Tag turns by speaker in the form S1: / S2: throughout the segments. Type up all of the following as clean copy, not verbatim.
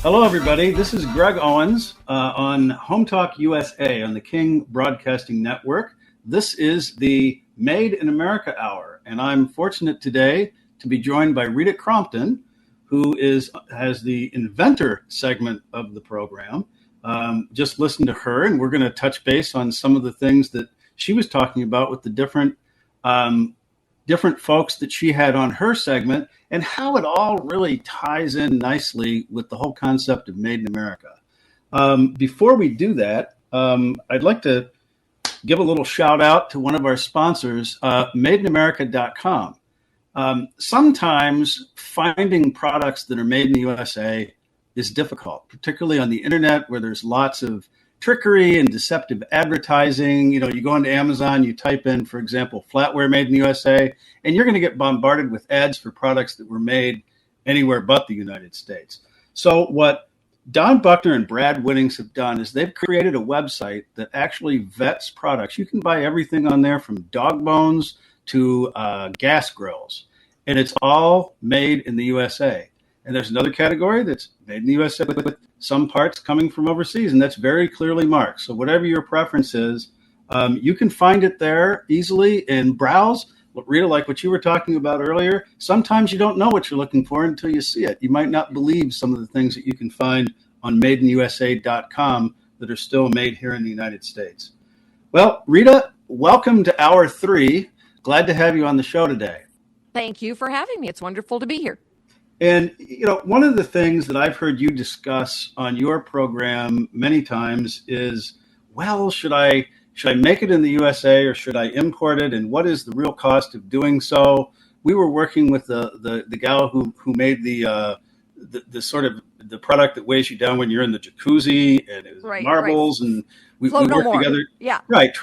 S1: Hello, everybody. This is Greg Owens on Home Talk USA on the King Broadcasting Network. This is the Made in America Hour, and I'm fortunate today to be joined by Rita Crompton, who has the Inventor segment of the program. Just listen to her, and we're going to touch base on some of the things that she was talking about with the different folks that she had on her segment, and how it all really ties in nicely with the whole concept of Made in America. Before we do that, I'd like to give a little shout out to one of our sponsors, madeinamerica.com. Sometimes finding products that are made in the USA is difficult, particularly on the internet where there's lots of trickery and deceptive advertising. You know, you go into Amazon, you type in, for example, flatware made in the USA, and you're going to get bombarded with ads for products that were made anywhere but the United States. So what Don Buckner and Brad Winnings have done is they've created a website that actually vets products. You can buy everything on there from dog bones to gas grills, and it's all made in the USA. And there's another category that's made in the USA with some parts coming from overseas, and that's very clearly marked. So whatever your preference is, you can find it there easily and browse. Rita, like what you were talking about earlier, sometimes you don't know what you're looking for until you see it. You might not believe some of the things that you can find on madeinusa.com that are still made here in the United States. Well, Rita, welcome to Hour 3. Glad to have you on the show today.
S2: Thank you for having me. It's wonderful to be here.
S1: And, you know, one of the things that I've heard you discuss on your program many times is, well, should I make it in the USA or should I import it? And what is the real cost of doing so? We were working with the gal who made the sort of the product that weighs you down when you're in the jacuzzi, and it was marbles, right. And we worked together.
S2: Yeah.
S1: Right.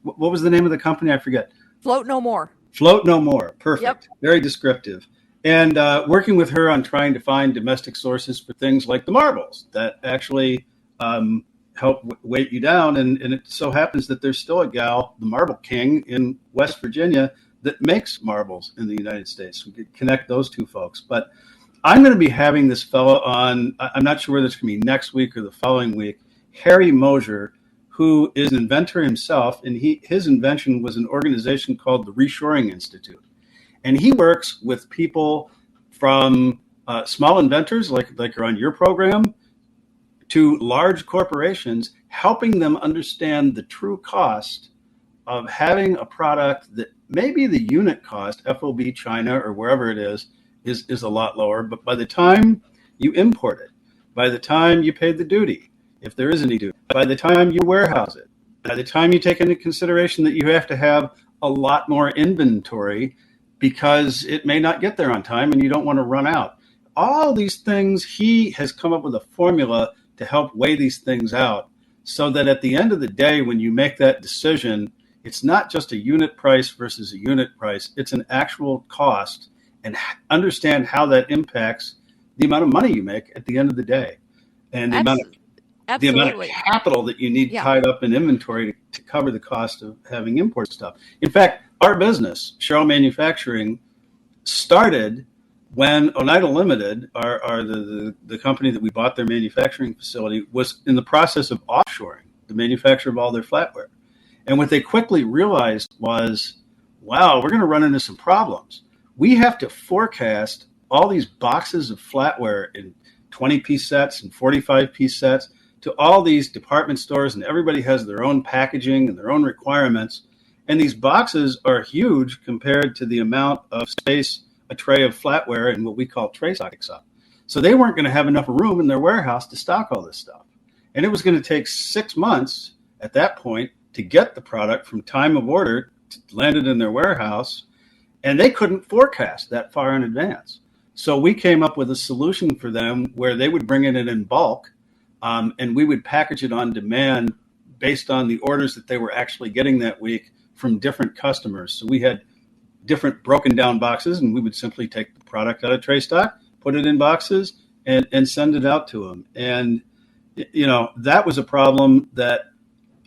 S1: What was the name of the company? I forget.
S2: Float No More.
S1: Float No More. Perfect.
S2: Yep.
S1: Very descriptive. And working with her on trying to find domestic sources for things like the marbles that actually help weight you down. And it so happens that there's still a gal, the Marble King in West Virginia, that makes marbles in the United States. We could connect those two folks. But I'm going to be having this fellow on, I'm not sure whether it's going to be next week or the following week, Harry Mosier, who is an inventor himself. And his invention was an organization called the Reshoring Institute. And he works with people from small inventors like are on your program to large corporations, helping them understand the true cost of having a product that maybe the unit cost, FOB China or wherever it is a lot lower. But by the time you import it, by the time you pay the duty, if there is any duty, by the time you warehouse it, by the time you take into consideration that you have to have a lot more inventory because it may not get there on time and you don't want to run out. All these things, he has come up with a formula to help weigh these things out so that at the end of the day, when you make that decision, it's not just a unit price versus a unit price. It's an actual cost, and understand how that impacts the amount of money you make at the end of the day and the amount of capital that you need tied up in inventory to cover the cost of having import stuff. In fact, our business, Sherrill Manufacturing, started when Oneida Limited, the company that we bought their manufacturing facility, was in the process of offshoring the manufacture of all their flatware. And what they quickly realized was, wow, we're going to run into some problems. We have to forecast all these boxes of flatware in 20-piece sets and 45-piece sets to all these department stores, and everybody has their own packaging and their own requirements. And these boxes are huge compared to the amount of space a tray of flatware and what we call tray stock takes up. So they weren't going to have enough room in their warehouse to stock all this stuff. And it was going to take 6 months at that point to get the product from time of order to land it in their warehouse. And they couldn't forecast that far in advance. So we came up with a solution for them where they would bring it in bulk, and we would package it on demand based on the orders that they were actually getting that week from different customers. So we had different broken down boxes, and we would simply take the product out of tray stock, put it in boxes, and send it out to them. And, you know, that was a problem that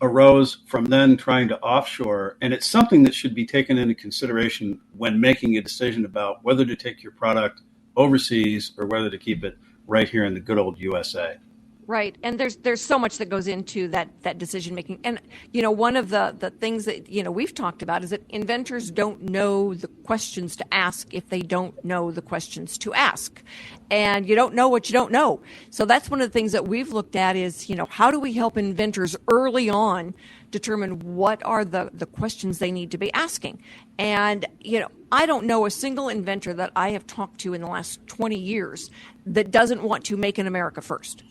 S1: arose from then trying to offshore. And it's something that should be taken into consideration when making a decision about whether to take your product overseas or whether to keep it right here in the good old USA.
S2: Right. And there's so much that goes into that decision making. And, one of the things that, we've talked about is that inventors don't know the questions to ask if they don't know the questions to ask. And you don't know what you don't know. So that's one of the things that we've looked at is, how do we help inventors early on determine what are the questions they need to be asking? And, I don't know a single inventor that I have talked to in the last 20 years that doesn't want to make in America first.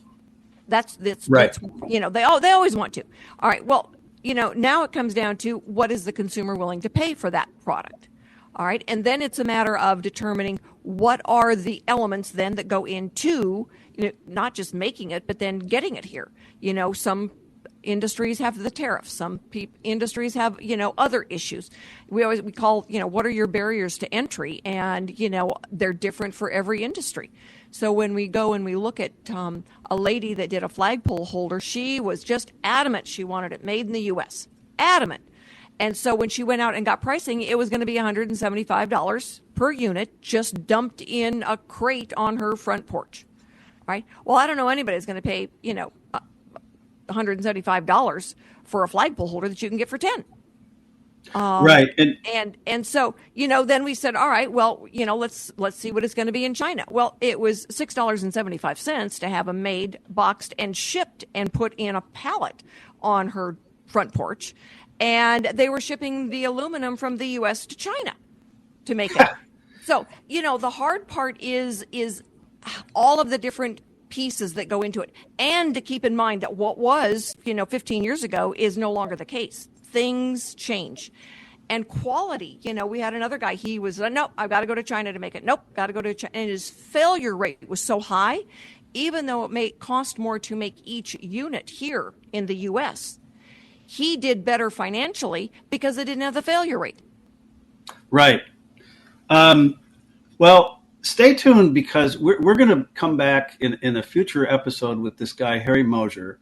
S2: That's
S1: right.
S2: They always want to. All right. Well, now it comes down to what is the consumer willing to pay for that product? All right. And then it's a matter of determining what are the elements then that go into, not just making it, but then getting it here. Some industries have the tariffs. Some industries have, other issues. We call, what are your barriers to entry? And, they're different for every industry. So when we go and we look at a lady that did a flagpole holder, she was just adamant she wanted it made in the U.S. Adamant. And so when she went out and got pricing, it was going to be $175 per unit, just dumped in a crate on her front porch. Right? Well, I don't know anybody that's going to pay, $175 for a flagpole holder that you can get for 10.
S1: Right.
S2: And so, then we said, all right, well, let's see what it's going to be in China. Well, it was $6.75 to have them made, boxed, and shipped and put in a pallet on her front porch. And they were shipping the aluminum from the U.S. to China to make it. So, the hard part is all of the different pieces that go into it. And to keep in mind that what was, 15 years ago is no longer the case. Things change. And quality, we had another guy, he was, nope, I've got to go to China to make it. Nope, got to go to China. And his failure rate was so high, even though it may cost more to make each unit here in the U.S., he did better financially because it didn't have the failure rate.
S1: Right. Well, stay tuned because we're going to come back in a future episode with this guy, Harry Mosier,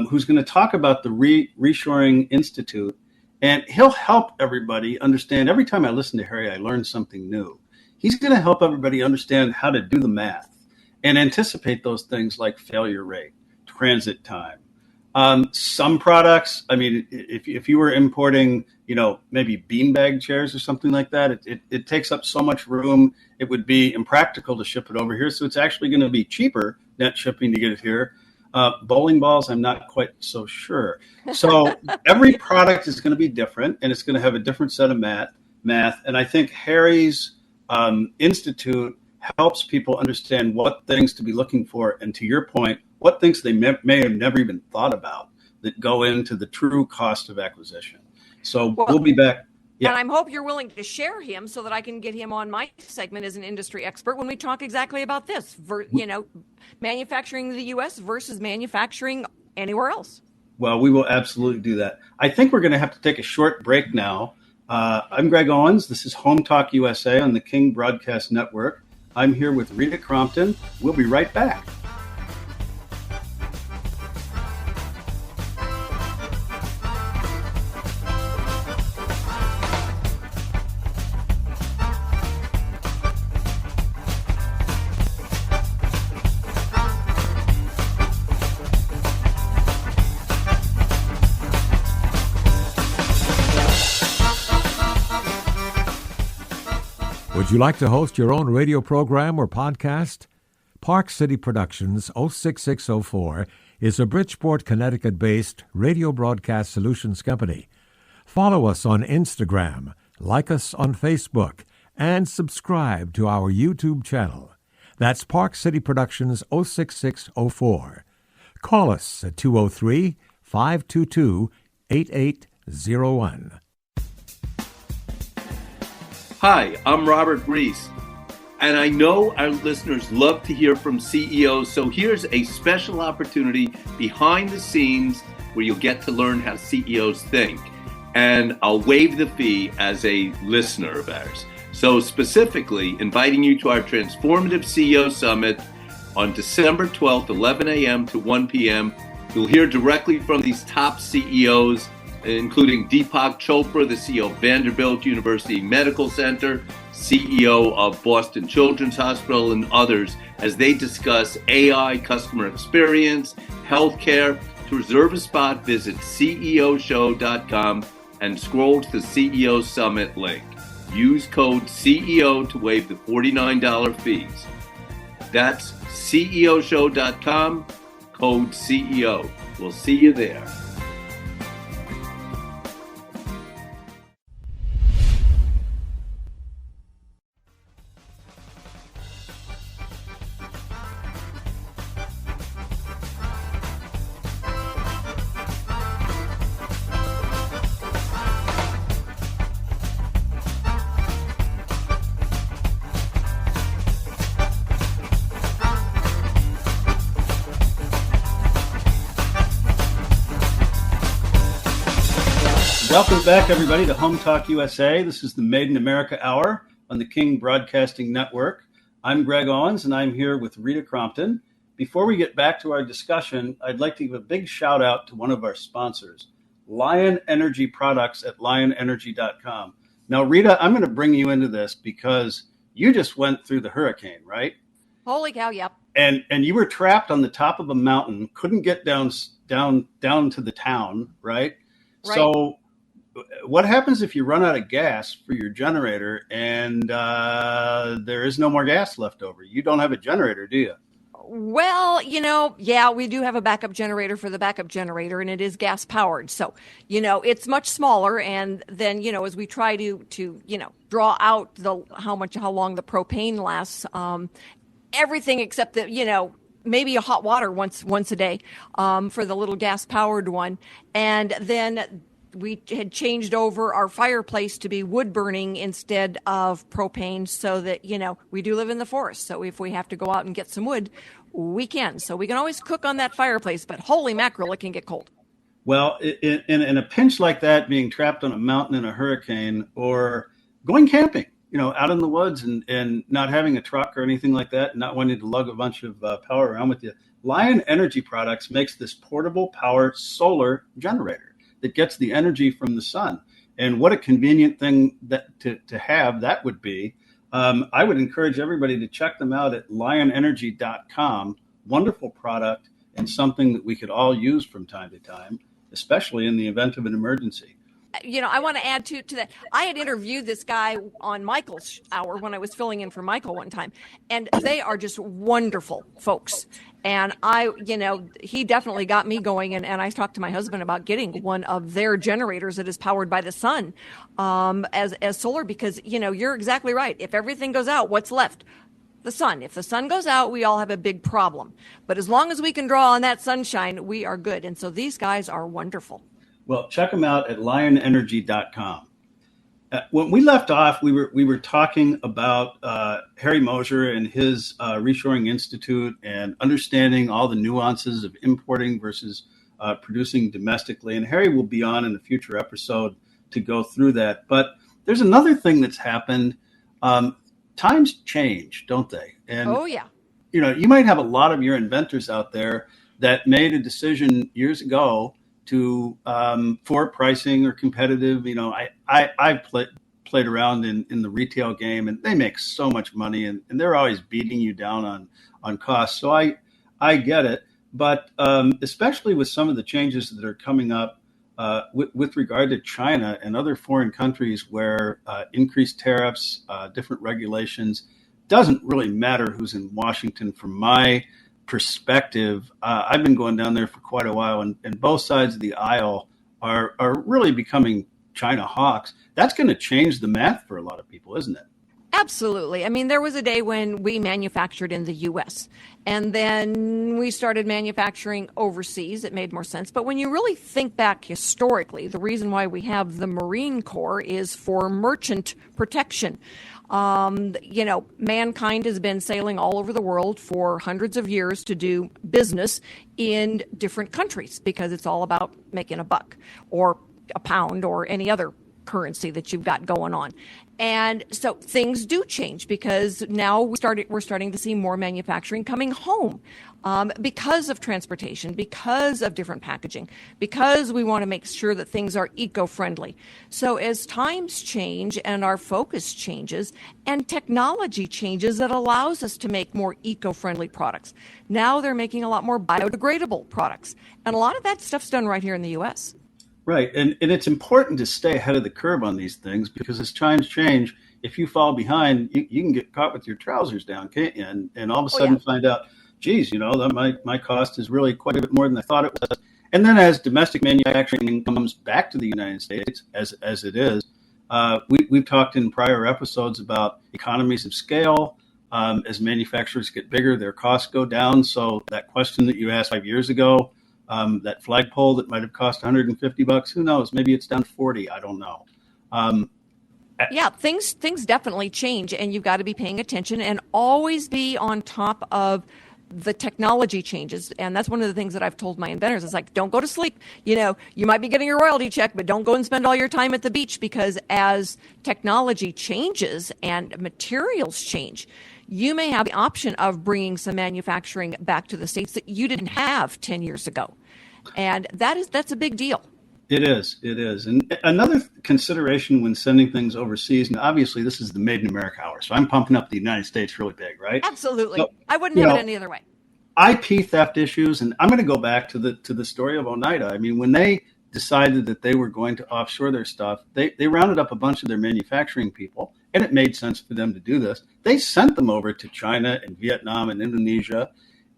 S1: who's going to talk about the Reshoring Institute, and he'll help everybody understand. Every time I listen to Harry, I learn something new. He's going to help everybody understand how to do the math and anticipate those things like failure rate, transit time. Some products, I mean, if you were importing, maybe beanbag chairs or something like that, it takes up so much room, it would be impractical to ship it over here. So it's actually going to be cheaper net shipping to get it here. Bowling balls, I'm not quite so sure. So every product is going to be different, and it's going to have a different set of math. And I think Harry's Institute helps people understand what things to be looking for. And to your point, what things they may have never even thought about that go into the true cost of acquisition. So we'll be back. Yeah.
S2: And I hope you're willing to share him so that I can get him on my segment as an industry expert when we talk exactly about this, manufacturing in the U.S. versus manufacturing anywhere else.
S1: Well, we will absolutely do that. I think we're going to have to take a short break now. I'm Greg Owens. This is Home Talk USA on the King Broadcast Network. I'm here with Rita Crompton. We'll be right back.
S3: Would you like to host your own radio program or podcast? Park City Productions 06604 is a Bridgeport, Connecticut-based radio broadcast solutions company. Follow us on Instagram, like us on Facebook, and subscribe to our YouTube channel. That's Park City Productions 06604. Call us at 203-522-8801.
S4: Hi, I'm Robert Reese, and I know our listeners love to hear from CEOs, so here's a special opportunity behind the scenes where you'll get to learn how CEOs think, and I'll waive the fee as a listener of ours. So specifically, inviting you to our Transformative CEO Summit on December 12th, 11 a.m. to 1 p.m. You'll hear directly from these top CEOs including Deepak Chopra, the CEO of Vanderbilt University Medical Center, CEO of Boston Children's Hospital, and others as they discuss AI, customer experience, healthcare. To reserve a spot, visit ceoshow.com and scroll to the CEO Summit link. Use code CEO to waive the $49 fees. That's ceoshow.com, code CEO. We'll see you there.
S1: Welcome back, everybody, to Home Talk USA. This is the Made in America Hour on the King Broadcasting Network. I'm Greg Owens, and I'm here with Rita Crompton. Before we get back to our discussion, I'd like to give a big shout out to one of our sponsors, Lion Energy Products at lionenergy.com. Now, Rita, I'm going to bring you into this because you just went through the hurricane, right?
S2: Holy cow, yep.
S1: And you were trapped on the top of a mountain, couldn't get down to the town, right? So what happens if you run out of gas for your generator and there is no more gas left over? You don't have a generator, do you?
S2: Well, we do have a backup generator for the backup generator, and it is gas powered. So, it's much smaller. And then, as we try to draw out how long the propane lasts, everything except that, maybe a hot water once a day for the little gas powered one. And then we had changed over our fireplace to be wood burning instead of propane so that, we do live in the forest. So if we have to go out and get some wood, we can. So we can always cook on that fireplace, but holy mackerel, it can get cold.
S1: Well, in a pinch like that, being trapped on a mountain in a hurricane or going camping, out in the woods and not having a truck or anything like that, not wanting to lug a bunch of power around with you, Lion Energy Products makes this portable power solar generator that gets the energy from the sun. And what a convenient thing that to have that would be. I would encourage everybody to check them out at lionenergy.com. Wonderful product and something that we could all use from time to time, especially in the event of an emergency.
S2: I want to add to that. I had interviewed this guy on Michael's hour when I was filling in for Michael one time, and they are just wonderful folks. And he definitely got me going. And I talked to my husband about getting one of their generators that is powered by the sun as solar, because, you're exactly right. If everything goes out, what's left? The sun. If the sun goes out, we all have a big problem. But as long as we can draw on that sunshine, we are good. And so these guys are wonderful.
S1: Well, check them out at lionenergy.com. When we left off, we were talking about Harry Moser and his Reshoring Institute and understanding all the nuances of importing versus producing domestically. And Harry will be on in a future episode to go through that. But there's another thing that's happened. Times change, don't they? And,
S2: oh, yeah.
S1: You might have a lot of your inventors out there that made a decision years ago to for pricing or competitive. I've played around in the retail game, and they make so much money, and they're always beating you down on costs. So I get it, but especially with some of the changes that are coming up with regard to China and other foreign countries where increased tariffs, different regulations, doesn't really matter who's in Washington from my perspective. I've been going down there for quite a while, and both sides of the aisle are really becoming China hawks. That's going to change the math for a lot of people, isn't it?
S2: Absolutely. I mean, there was a day when we manufactured in the U.S. and then we started manufacturing overseas. It made more sense. But when you really think back historically, the reason why we have the Marine Corps is for merchant protection. Mankind has been sailing all over the world for hundreds of years to do business in different countries because it's all about making a buck or a pound or any other currency that you've got going on. And so things do change because now we're starting to see more manufacturing coming home because of transportation, because of different packaging, because we want to make sure that things are eco-friendly. So as times change and our focus changes and technology changes, that allows us to make more eco-friendly products. Now they're making a lot more biodegradable products. And a lot of that stuff's done right here in the U.S.
S1: Right. And it's important to stay ahead of the curve on these things, because as times change, if you fall behind, you can get caught with your trousers down, can't you? And all of a sudden find out, geez, that my cost is really quite a bit more than I thought it was. And then as domestic manufacturing comes back to the United States, as it is, we've talked in prior episodes about economies of scale. As manufacturers get bigger, their costs go down. So that question that you asked 5 years ago, that flagpole that might have cost $150, who knows? Maybe it's down to 40. I don't know.
S2: Things definitely change, and you've got to be paying attention and always be on top of the technology changes. And that's one of the things that I've told my inventors. It's like, don't go to sleep. You might be getting your royalty check, but don't go and spend all your time at the beach, because as technology changes and materials change, you may have the option of bringing some manufacturing back to the States that you didn't have 10 years ago. And that's a big deal.
S1: It is. And another consideration when sending things overseas, and obviously this is the Made in America hour, so I'm pumping up the United States really big, right?
S2: Absolutely.
S1: So,
S2: I wouldn't have it any other way.
S1: IP theft issues, and I'm going to go back to the story of Oneida. I mean, when they decided that they were going to offshore their stuff, they rounded up a bunch of their manufacturing people, and it made sense for them to do this. They sent them over to China and Vietnam and Indonesia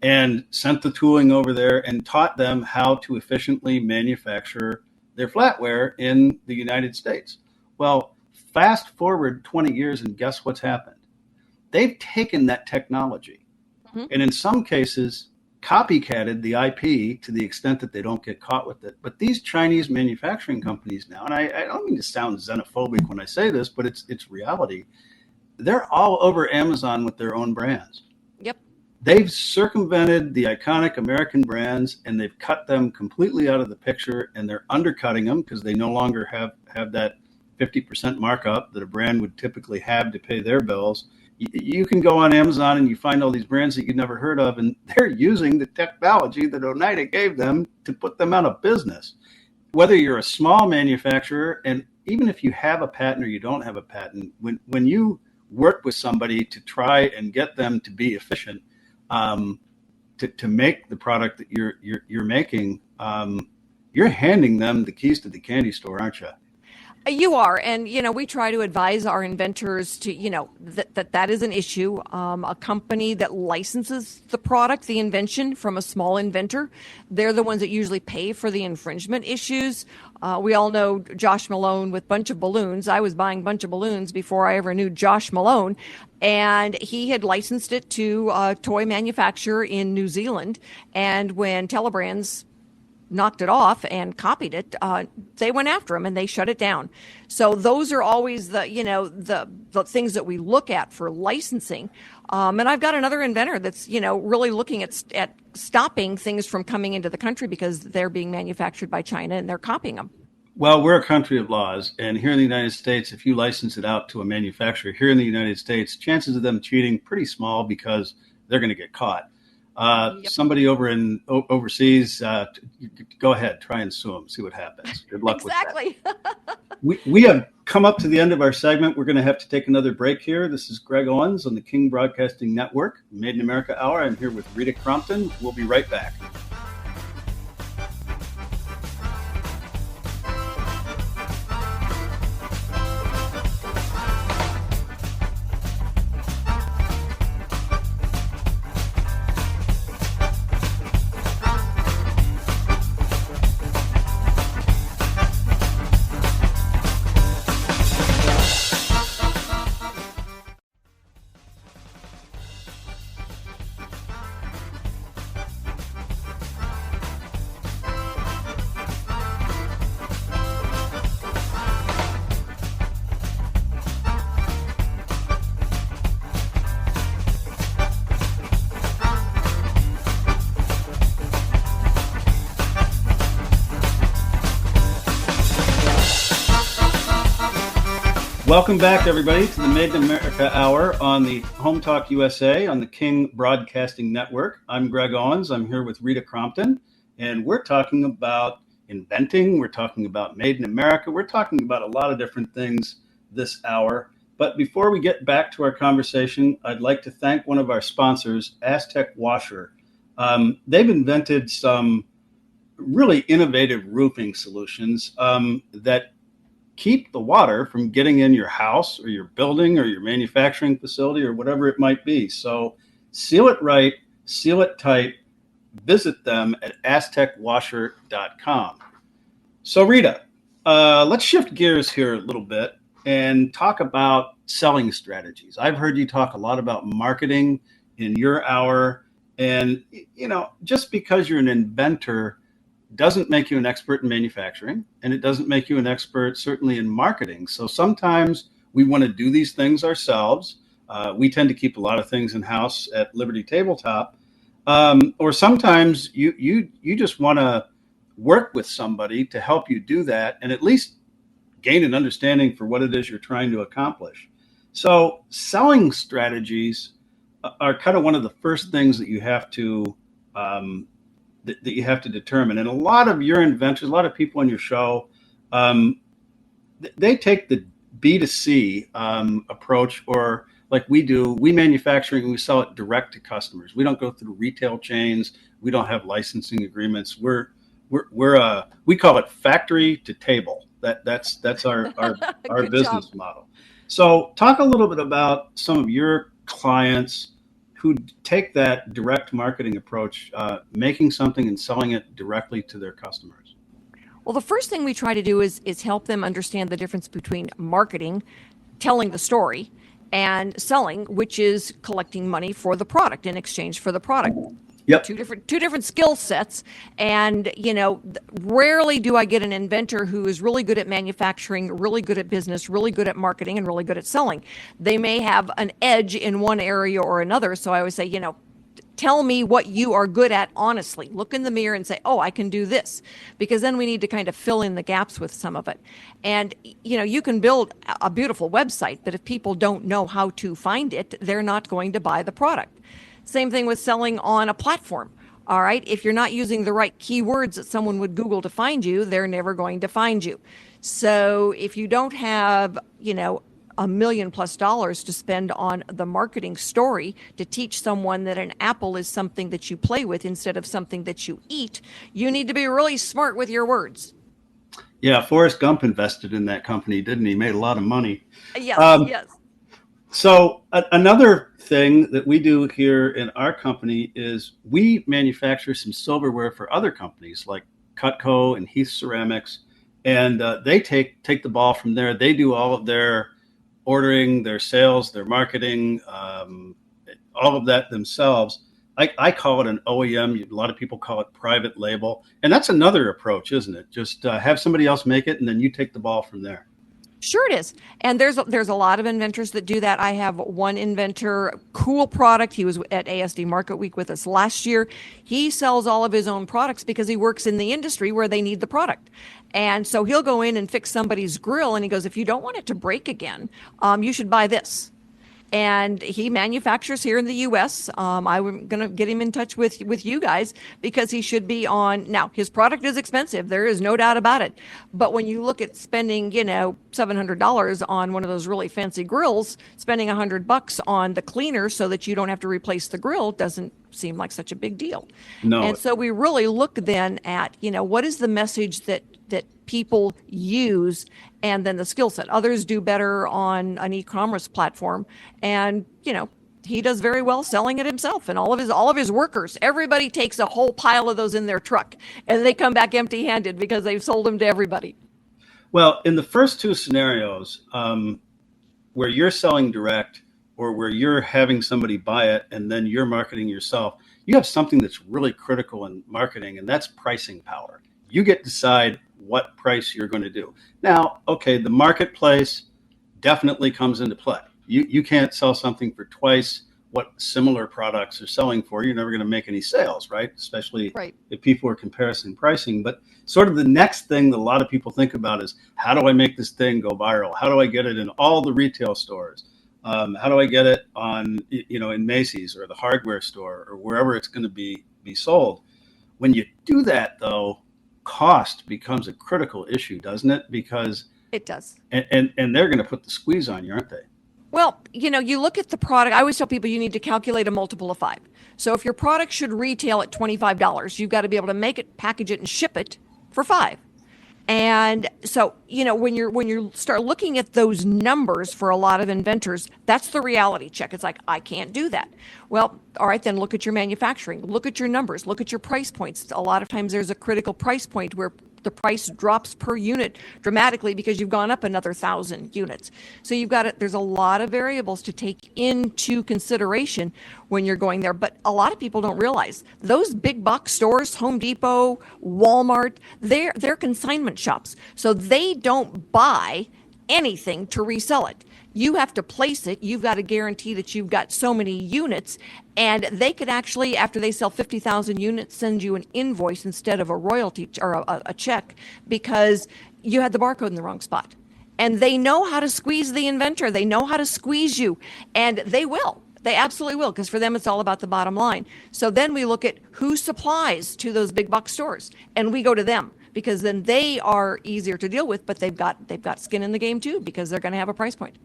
S1: and sent the tooling over there and taught them how to efficiently manufacture their flatware in the United States. Well, fast forward 20 years, and guess what's happened? They've taken that technology and in some cases copycatted the IP to the extent that they don't get caught with it. But these Chinese manufacturing companies now, and I don't mean to sound xenophobic when I say this, but it's reality. They're all over Amazon with their own brands.
S2: Yep. They've
S1: circumvented the iconic American brands, and they've cut them completely out of the picture, and they're undercutting them because they no longer have that 50% markup that a brand would typically have to pay their bills. You can go on Amazon and you find all these brands that you've never heard of, and they're using the technology that Oneida gave them to put them out of business. Whether you're a small manufacturer, and even if you have a patent or you don't have a patent, when you work with somebody to try and get them to be efficient, to make the product that you're making, you're handing them the keys to the candy store, aren't you?
S2: You are. And, we try to advise our inventors to, that is an issue. A company that licenses the product, the invention from a small inventor, they're the ones that usually pay for the infringement issues. We all know Josh Malone with Bunch of Balloons. I was buying Bunch of Balloons before I ever knew Josh Malone. And he had licensed it to a toy manufacturer in New Zealand. And when Telebrands knocked it off and copied it, they went after him and they shut it down. So those are always the things that we look at for licensing. And I've got another inventor that's, really looking at stopping things from coming into the country because they're being manufactured by China and they're copying them.
S1: Well, we're a country of laws, and here in the United States, if you license it out to a manufacturer here in the United States, chances of them cheating pretty small because they're going to get caught. Somebody overseas, go ahead, try and sue them, see what happens. Good luck with that. Exactly. We have come up to the end of our segment. We're going to have to take another break here. This is Greg Owens on the King Broadcasting Network, Made in America Hour. I'm here with Rita Crompton. We'll be right back. Welcome back, everybody, to the Made in America Hour on the Home Talk USA on the King Broadcasting Network. I'm Greg Owens. I'm here with Rita Crompton, and we're talking about inventing. We're talking about Made in America. We're talking about a lot of different things this hour. But before we get back to our conversation, I'd like to thank one of our sponsors, Aztec Washer. They've invented some really innovative roofing solutions that keep the water from getting in your house or your building or your manufacturing facility or whatever it might be. So seal it right, seal it tight. Visit them at aztecwasher.com. So Rita, let's shift gears here a little bit and talk about selling strategies. I've heard you talk a lot about marketing in your hour. And, just because you're an inventor doesn't make you an expert in manufacturing, and it doesn't make you an expert certainly in marketing. So sometimes we want to do these things ourselves. We tend to keep a lot of things in-house at Liberty Tabletop. Or sometimes you just want to work with somebody to help you do that and at least gain an understanding for what it is you're trying to accomplish. So selling strategies are kind of one of the first things that you have to determine. And a lot of your inventors, a lot of people on your show, they take the B2C approach, or like we do. We manufacture and we sell it direct to customers. We don't go through retail chains. We don't have licensing agreements. We call it factory to table. That's our business model. So talk a little bit about some of your clients who take that direct marketing approach, making something and selling it directly to their customers.
S2: Well, the first thing we try to do is help them understand the difference between marketing, telling the story, and selling, which is collecting money for the product in exchange for the product.
S1: Yep.
S2: Two different skill sets. And, rarely do I get an inventor who is really good at manufacturing, really good at business, really good at marketing, and really good at selling. They may have an edge in one area or another. So I always say, tell me what you are good at honestly. Look in the mirror and say, oh, I can do this. Because then we need to kind of fill in the gaps with some of it. And, you can build a beautiful website, but if people don't know how to find it, they're not going to buy the product. Same thing with selling on a platform. All right. If you're not using the right keywords that someone would Google to find you, they're never going to find you. So if you don't have, $1 million+ to spend on the marketing story to teach someone that an apple is something that you play with instead of something that you eat, you need to be really smart with your words.
S1: Yeah. Forrest Gump invested in that company, didn't he? Made a lot of money.
S2: Yes. Yes.
S1: So another thing that we do here in our company is we manufacture some silverware for other companies like Cutco and Heath Ceramics, and they take the ball from there. They do all of their ordering, their sales, their marketing, all of that themselves. I call it an OEM. A lot of people call it private label, and that's another approach, isn't it? Just have somebody else make it, and then you take the ball from there.
S2: Sure it is. And there's a lot of inventors that do that. I have one inventor, cool product. He was at ASD Market Week with us last year. He sells all of his own products because he works in the industry where they need the product. And so he'll go in and fix somebody's grill. And he goes, if you don't want it to break again, you should buy this. And he manufactures here in the U.S. I'm going to get him in touch with you guys because he should be on. Now, his product is expensive. There is no doubt about it. But when you look at spending, $700 on one of those really fancy grills, spending $100 on the cleaner so that you don't have to replace the grill doesn't seem like such a big deal.
S1: No.
S2: And so we really look then at, what is the message that people use, and then the skill set. Others do better on an e-commerce platform, and he does very well selling it himself, and all of his workers. Everybody takes a whole pile of those in their truck, and they come back empty-handed because they've sold them to everybody.
S1: Well, in the first two scenarios, where you're selling direct or where you're having somebody buy it and then you're marketing yourself, you have something that's really critical in marketing, and that's pricing power. You get to decide what price you're going to do. Now, okay, the marketplace definitely comes into play. You can't sell something for twice what similar products are selling for, you're never going to make any sales, right? Especially
S2: Right.
S1: if people are comparison pricing. But sort of the next thing that a lot of people think about is, how do I make this thing go viral? How do I get it in all the retail stores? How do I get it on, in Macy's or the hardware store or wherever it's going to be sold? When you do that, though, cost becomes a critical issue, doesn't it? Because
S2: It does.
S1: and they're going to put the squeeze on you, aren't they?
S2: Well, you look at the product. I always tell people you need to calculate a multiple of 5. So if your product should retail at $25, you've got to be able to make it, package it, and ship it for 5. And so, when you start looking at those numbers for a lot of inventors, that's the reality check. It's like, I can't do that. Well, all right, then look at your manufacturing, look at your numbers, look at your price points. A lot of times there's a critical price point where the price drops per unit dramatically because you've gone up another 1,000 units. So there's a lot of variables to take into consideration when you're going there. But a lot of people don't realize those big box stores, Home Depot, Walmart, they're consignment shops. So they don't buy anything to resell it. You have to place it. You've got to guarantee that you've got so many units, and they could actually, after they sell 50,000 units, send you an invoice instead of a royalty or a check because you had the barcode in the wrong spot. And they know how to squeeze the inventor. They know how to squeeze you, and they will. They absolutely will, because for them, it's all about the bottom line. So then we look at who supplies to those big box stores, and we go to them, because then they are easier to deal with, but they've got skin in the game too, because they're going to have a price point.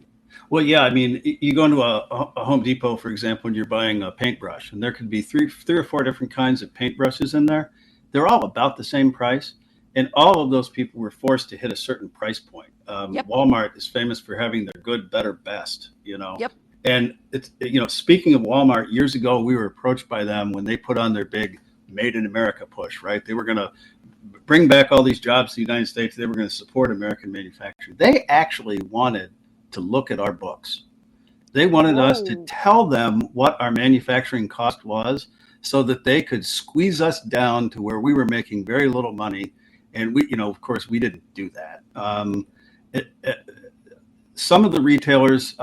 S1: Well, yeah, I mean, you go into a Home Depot, for example, and you're buying a paintbrush, and there could be three or four different kinds of paintbrushes in there. They're all about the same price, and all of those people were forced to hit a certain price point.
S2: Yep.
S1: Walmart is famous for having their good, better, best,
S2: Yep.
S1: And it's, speaking of Walmart, years ago, we were approached by them when they put on their big Made in America push, right? They were going to bring back all these jobs to the United States. They were going to support American manufacturing. They actually wanted to look at our books. They wanted us to tell them what our manufacturing cost was so that they could squeeze us down to where we were making very little money. And we, of course, we didn't do that. Some of the retailers,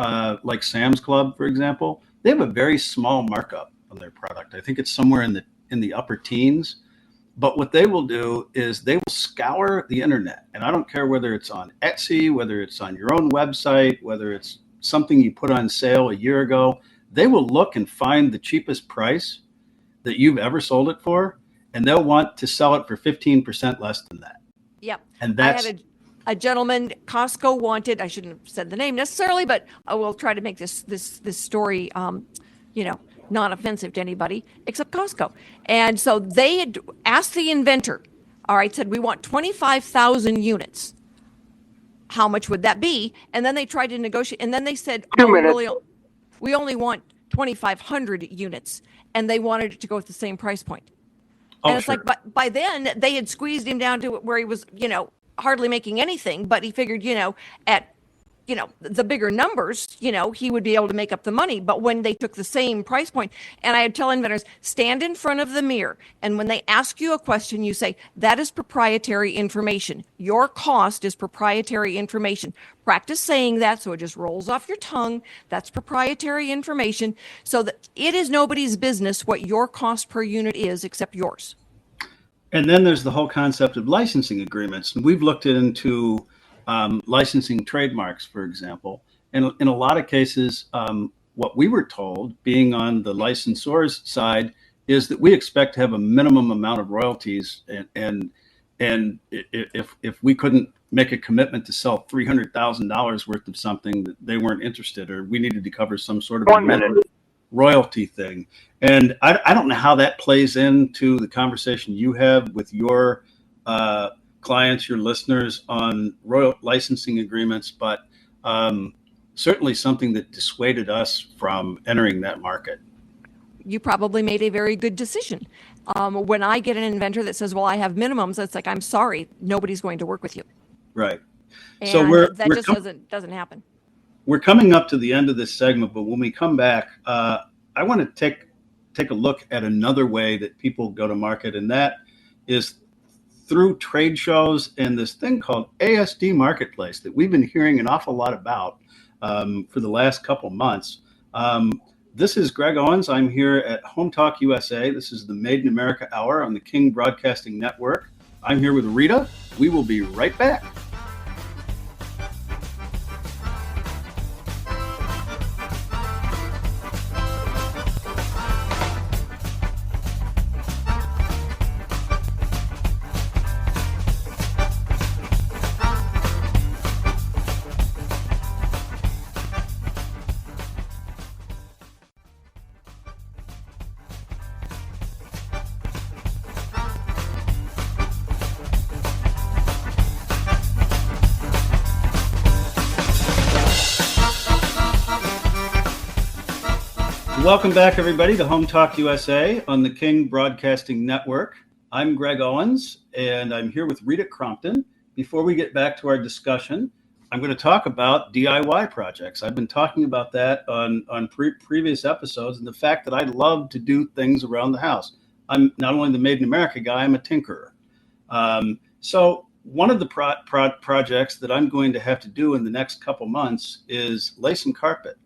S1: like Sam's Club, for example, they have a very small markup on their product. I think it's somewhere in the upper teens. But what they will do is they will scour the internet. And I don't care whether it's on Etsy, whether it's on your own website, whether it's something you put on sale a year ago. They will look and find the cheapest price that you've ever sold it for, and they'll want to sell it for 15% less than that.
S2: Yep.
S1: And that's
S2: I had a gentleman, Costco wanted, I shouldn't have said the name necessarily, but I will try to make this story, non-offensive to anybody except Costco. And so they had asked the inventor, all right, said, we want 25,000 units. How much would that be? And then they tried to negotiate. And then they said, we only want 2,500 units. And they wanted it to go at the same price point. And it's like, but by then they had squeezed him down to where he was, hardly making anything. But he figured, at the bigger numbers, he would be able to make up the money. But when they took the same price point, and I would tell inventors, stand in front of the mirror. And when they ask you a question, you say, that is proprietary information. Your cost is proprietary information. Practice saying that so it just rolls off your tongue. That's proprietary information. So that it is nobody's business what your cost per unit is except yours.
S1: And then there's the whole concept of licensing agreements. And we've looked into licensing trademarks, for example. And in a lot of cases, what we were told, being on the licensor's side, is that we expect to have a minimum amount of royalties. And if we couldn't make a commitment to sell $300,000 worth of something, that they weren't interested, or we needed to cover some sort of royalty thing. And I don't know how that plays into the conversation you have with your clients, your listeners, on licensing agreements, but certainly something that dissuaded us from entering that market.
S2: You probably made a very good decision. When I get an inventor that says, well, I have minimums, it's like, I'm sorry, nobody's going to work with you.
S1: Right.
S2: And
S1: so
S2: doesn't happen.
S1: We're coming up to the end of this segment, but when we come back, I want to take a look at another way that people go to market, and that is through trade shows and this thing called ASD Marketplace that we've been hearing an awful lot about for the last couple months. This is Greg Owens. I'm here at Home Talk USA. This is the Made in America Hour on the King Broadcasting Network. I'm here with Rita. We will be right back. Welcome back, everybody, to Home Talk USA on the King Broadcasting Network. I'm Greg Owens, and I'm here with Rita Crompton. Before we get back to our discussion, I'm going to talk about DIY projects. I've been talking about that on previous episodes, and the fact that I love to do things around the house. I'm not only the Made in America guy, I'm a tinkerer. So one of the projects that I'm going to have to do in the next couple months is lay some carpet.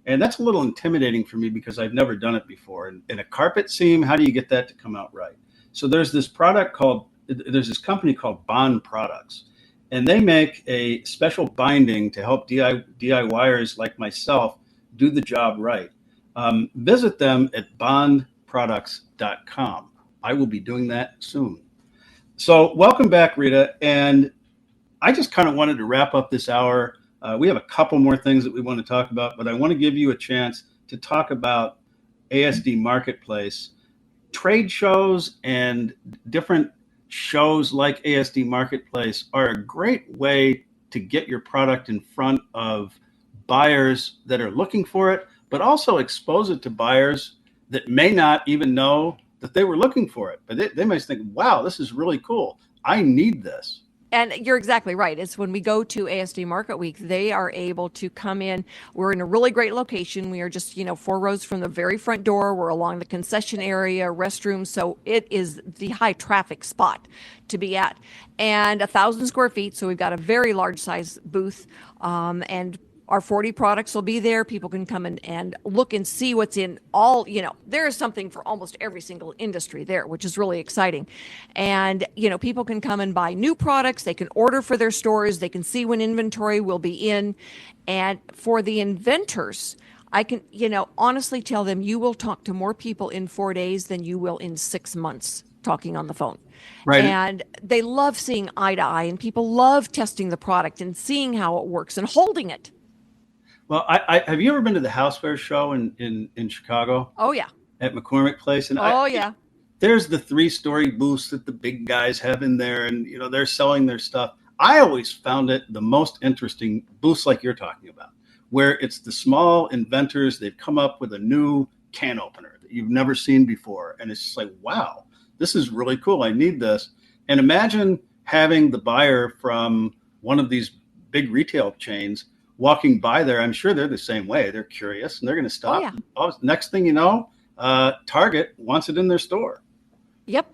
S1: And that's a little intimidating for me because I've never done it before. And in a carpet seam, how do you get that to come out right? So there's this company called Bond Products, and they make a special binding to help DIYers like myself do the job right. Visit them at bondproducts.com. I will be doing that soon. So welcome back, Rita. And I just kind of wanted to wrap up this hour. We have a couple more things that we want to talk about, but I want to give you a chance to talk about ASD Marketplace. Trade shows and different shows like ASD Marketplace are a great way to get your product in front of buyers that are looking for it, but also expose it to buyers that may not even know that they were looking for it. But they might think, wow, this is really cool. I need this.
S2: And you're exactly right. It's when we go to ASD Market Week, they are able to come in. We're in a really great location. We are just, 4 rows from the very front door. We're along the concession area, restrooms. So it is the high traffic spot to be at. And 1,000 square feet. So we've got a very large size booth. And our 40 products will be there. People can come in and look and see what's in all, there is something for almost every single industry there, which is really exciting. And, people can come and buy new products. They can order for their stores. They can see when inventory will be in. And for the inventors, I can, honestly tell them you will talk to more people in 4 days than you will in 6 months talking on the phone.
S1: Right.
S2: And they love seeing eye to eye, and people love testing the product and seeing how it works and holding it.
S1: Well, I have you ever been to the House Fair show in Chicago?
S2: Oh, yeah.
S1: At McCormick Place? And
S2: yeah.
S1: There's the 3-story booths that the big guys have in there, and they're selling their stuff. I always found it the most interesting booths like you're talking about, where it's the small inventors. They've come up with a new can opener that you've never seen before, and it's just like, wow, this is really cool. I need this. And imagine having the buyer from one of these big retail chains walking by there. I'm sure they're the same way. They're curious and they're going to stop.
S2: Oh, yeah.
S1: Next thing you know, Target wants it in their store.
S2: Yep.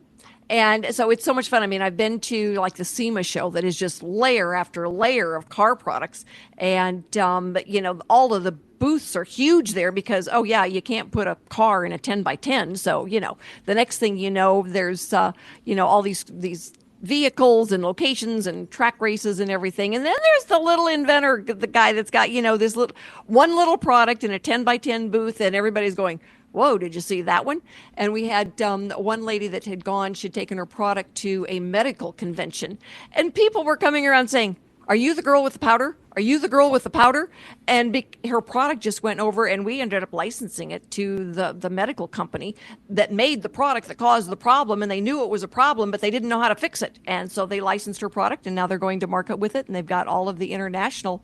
S2: And so it's so much fun. I mean, I've been to like the SEMA show that is just layer after layer of car products. And, all of the booths are huge there because, you can't put a car in a 10 by 10. So, the next thing there's, all these vehicles and locations and track races and everything. And then there's the little inventor, the guy that's got, this one little product in a 10 by 10 booth, and everybody's going, whoa, did you see that one? And we had one lady that had gone, she'd taken her product to a medical convention, and people were coming around saying, are you the girl with the powder? Are you the girl with the powder? And her product just went over, and we ended up licensing it to the medical company that made the product that caused the problem. And they knew it was a problem, but they didn't know how to fix it. And so they licensed her product, and now they're going to market with it. And they've got all of the international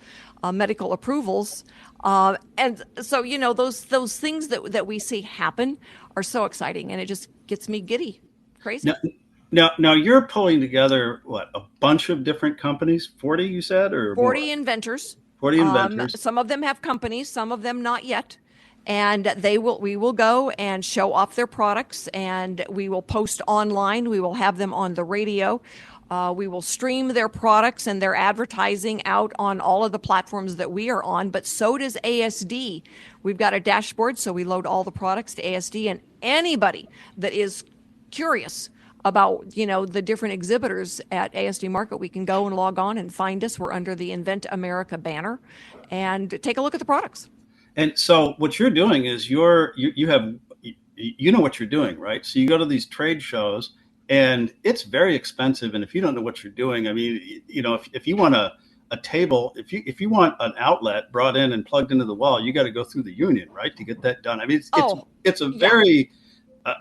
S2: medical approvals. And so, those things that we see happen are so exciting, and it just gets me giddy, crazy.
S1: Now you're pulling together a bunch of different companies? 40, you said, or
S2: 40
S1: more?
S2: inventors.
S1: 40 inventors.
S2: Some of them have companies, some of them not yet. And we will go and show off their products, and we will post online. We will have them on the radio. We will stream their products and their advertising out on all of the platforms that we are on, but so does ASD. We've got a dashboard, so we load all the products to ASD, and anybody that is curious about, the different exhibitors at ASD Market, we can go and log on and find us. We're under the Invent America banner and take a look at the products.
S1: And so what you're doing is you know what you're doing, right? So you go to these trade shows and it's very expensive. And if you don't know what you're doing, I mean, if you want a table, if you want an outlet brought in and plugged into the wall, you got to go through the union, right, to get that done. I mean, it's a very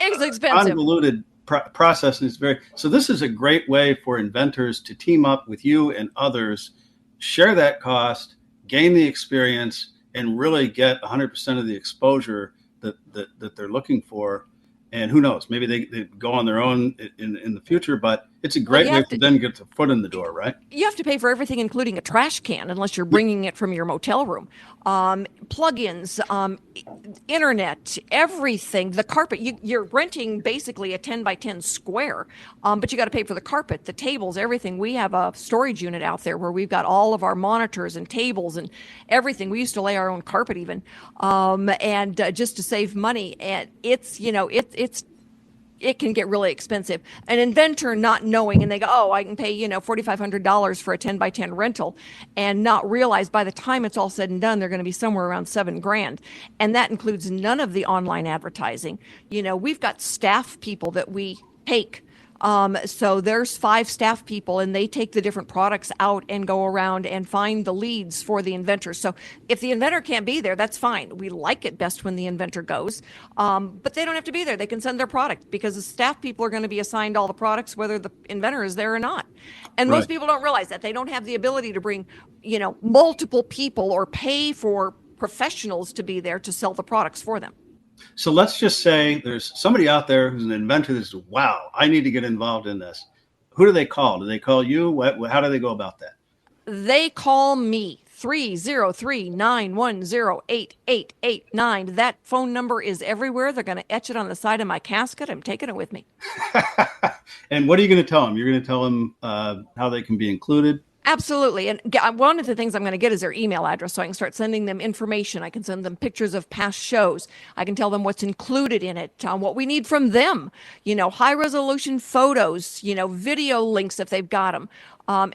S2: it's expensive,
S1: convoluted process, and it's so this is a great way for inventors to team up with you and others, share that cost, gain the experience, and really get 100% of the exposure that they're looking for. And who knows, maybe they go on their own in the future, but it's a great way to then get the foot in the door, right?
S2: You have to pay for everything, including a trash can, unless you're bringing it from your motel room. Plugins, internet, everything. The carpet, you're renting basically a 10 by 10 square, but you got to pay for the carpet, the tables, everything. We have a storage unit out there where we've got all of our monitors and tables and everything. We used to lay our own carpet even, and just to save money. And it can get really expensive. An inventor not knowing, and they go, I can pay, $4,500 for a 10 by 10 rental, and not realize by the time it's all said and done, they're going to be somewhere around $7,000. And that includes none of the online advertising. We've got staff people that we take. So there's 5 staff people, and they take the different products out and go around and find the leads for the inventors. So if the inventor can't be there, that's fine. We like it best when the inventor goes, but they don't have to be there. They can send their product, because the staff people are going to be assigned all the products, whether the inventor is there or not. And most people don't realize that. They don't have the ability to bring, multiple people or pay for professionals to be there to sell the products for them.
S1: So let's just say there's somebody out there who's an inventor that says, wow, I need to get involved in this. Who do they call? Do they call you? How do they go about that?
S2: They call me, 303-910-8889. That phone number is everywhere. They're going to etch it on the side of my casket. I'm taking it with me.
S1: And what are you going to tell them? You're going to tell them how they can be included?
S2: Absolutely. And one of the things I'm going to get is their email address, so I can start sending them information. I can send them pictures of past shows. I can tell them what's included in it, what we need from them, high resolution photos, video links if they've got them,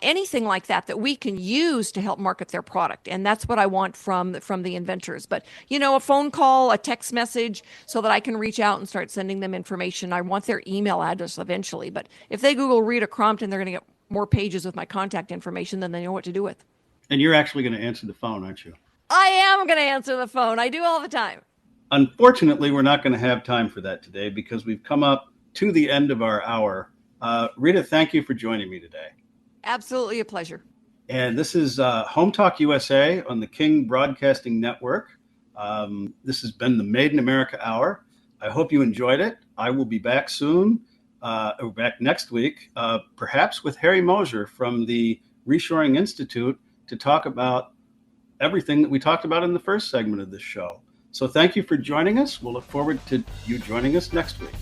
S2: anything like that we can use to help market their product. And that's what I want from the inventors. But, a phone call, a text message, so that I can reach out and start sending them information. I want their email address eventually. But if they Google Rita Crompton, they're going to get more pages with my contact information than they know what to do with.
S1: And you're actually going to answer the phone, aren't you?
S2: I am going to answer the phone. I do all the time.
S1: Unfortunately, we're not going to have time for that today, because we've come up to the end of our hour. Rita, thank you for joining me today.
S2: Absolutely a pleasure.
S1: And this is Home Talk USA on the King Broadcasting Network. This has been the Made in America Hour. I hope you enjoyed it. I will be back soon. Back next week, perhaps with Harry Mosier from the Reshoring Institute, to talk about everything that we talked about in the first segment of this show. So thank you for joining us. We'll look forward to you joining us next week.